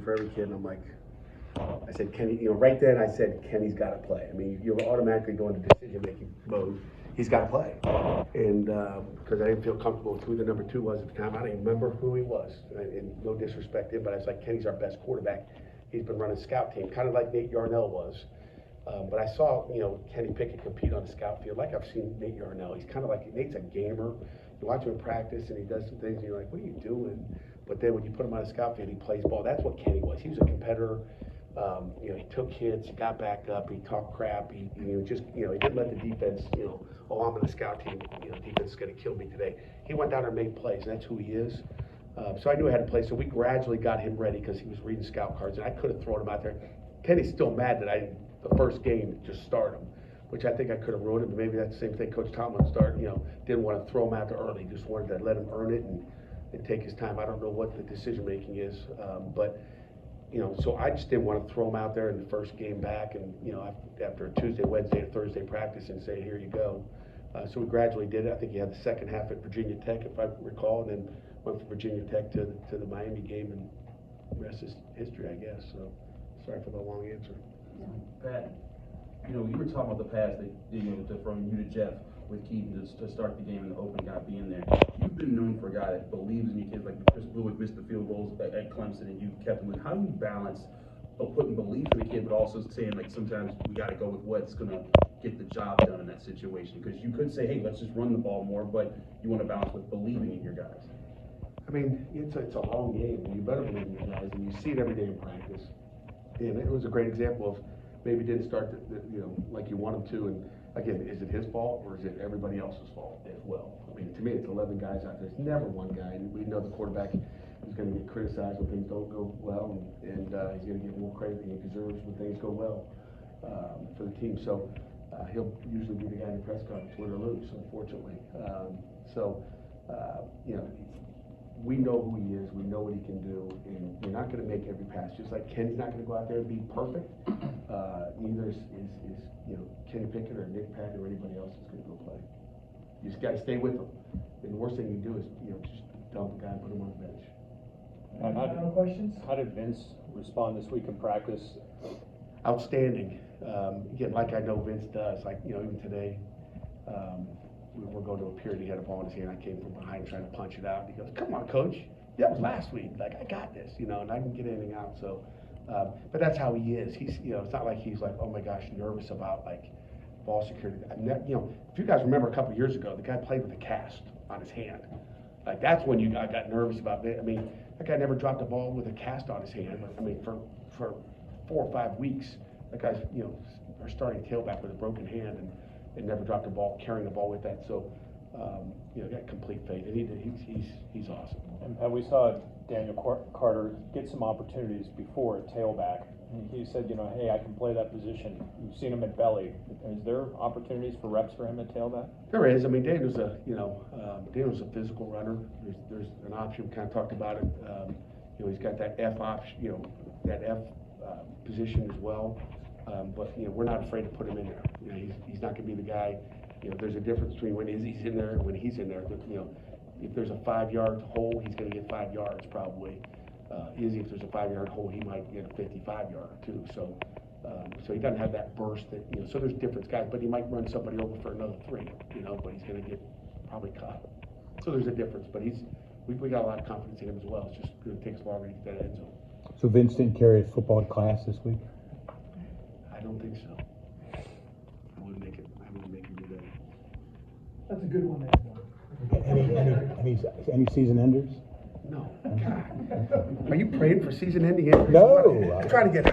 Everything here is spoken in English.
for every kid, and I'm like, I said, Kenny, right then I said, Kenny's got to play. I mean, you're automatically going to decision-making mode. He's got to play. And because I didn't feel comfortable with who the number 2 was at the time. I don't even remember who he was. And no disrespect to him, but I was like, Kenny's our best quarterback. He's been running scout team, kind of like Nate Yarnell was. But I saw, Kenny Pickett compete on the scout field like I've seen Nate Yarnell. He's kind of like, Nate's a gamer. You watch him in practice and he does some things and you're like, what are you doing? But then when you put him on a scout field, he plays ball. That's what Kenny was. He was a competitor. He took hits, he got back up, he talked crap, he didn't let the defense, I'm on the scout team, defense is going to kill me today. He went down there and made plays, and that's who he is. So I knew I had to play, so we gradually got him ready because he was reading scout cards, and I could have thrown him out there. Kenny's still mad that the first game, just start him, which I think I could have ruined it, but maybe that's the same thing Coach Tomlin didn't want to throw him out there early, just wanted to let him earn it and take his time. I don't know what the decision-making is, but so I just didn't want to throw him out there in the first game back and, after a Tuesday, Wednesday, or Thursday practice and say, here you go. So we gradually did it. I think he had the second half at Virginia Tech, if I recall, and then went from Virginia Tech to the Miami game, and the rest is history, I guess. So sorry for the long answer. Pat, you were talking about the pass that, from you to Jeff with Keaton to start the game and the open guy being there. You've been known for a guy that believes in your kids, like Chris Blewitt missed the field goals at Clemson and you kept him in. How do you balance putting belief in the kid, but also saying, like, sometimes we got to go with what's going to get the job done in that situation? Because you could say, hey, let's just run the ball more, but you want to balance with believing in your guys. I mean, it's a long game, and you better believe in your guys, and you see it every day in practice. And it was a great example of maybe didn't start like you want him to, and again, is it his fault or is it everybody else's fault as well? I mean, to me, it's 11 guys out there. It's never one guy, and we know the quarterback is going to get criticized when things don't go well, and he's going to get more credit than he deserves when things go well for the team. So he'll usually be the guy in the press conference, win or lose, unfortunately. We know who he is, we know what he can do, and you're not going to make every pass. Just like Ken's not going to go out there and be perfect, neither is Kenny Pickett or Nick Pack or anybody else is going to go play. You just got to stay with them. And the worst thing you do is just dump a guy and put him on the bench. Final questions? How did Vince respond this week in practice? Outstanding. Again, like I know Vince does. Like even today. We were going to a period, he had a ball in his hand, I came from behind trying to punch it out, and he goes, come on, coach, that was last week, like, I got this, and I didn't get anything out, so, but that's how he is. He's, it's not like he's like, oh my gosh, nervous about, like, ball security. If you guys remember a couple of years ago, the guy played with a cast on his hand. Like, that's when I got nervous about it. I mean, that guy never dropped a ball with a cast on his hand. I mean, for 4 or 5 weeks, that guy's, our starting tailback with a broken hand, and never dropped a ball, carrying the ball with that. So, got complete faith, and he's awesome. And we saw Daniel Carter get some opportunities before at tailback. He said, hey, I can play that position. You've seen him at belly. Is there opportunities for reps for him at tailback? There is. I mean, Daniel's Daniel's a physical runner. There's an option. We kind of talked about it. He's got that F option, that F position as well. But we're not afraid to put him in there. He's not going to be the guy. There's a difference between when he's in there and when he's in there. If there's a 5-yard hole, he's going to get 5 yards probably. If there's a 5-yard hole, he might get a 55-yard too. So he doesn't have that burst that So there's different guys, but he might run somebody over for another 3. But he's going to get probably caught. So there's a difference. But we got a lot of confidence in him as well. It's just going to take us longer to get that end zone. So Vince didn't carry his football to class this week? I don't think so. I wouldn't make him do that. That's a good one, Any season enders? No. God. Are you praying for season-ending injuries? No. I'm trying to get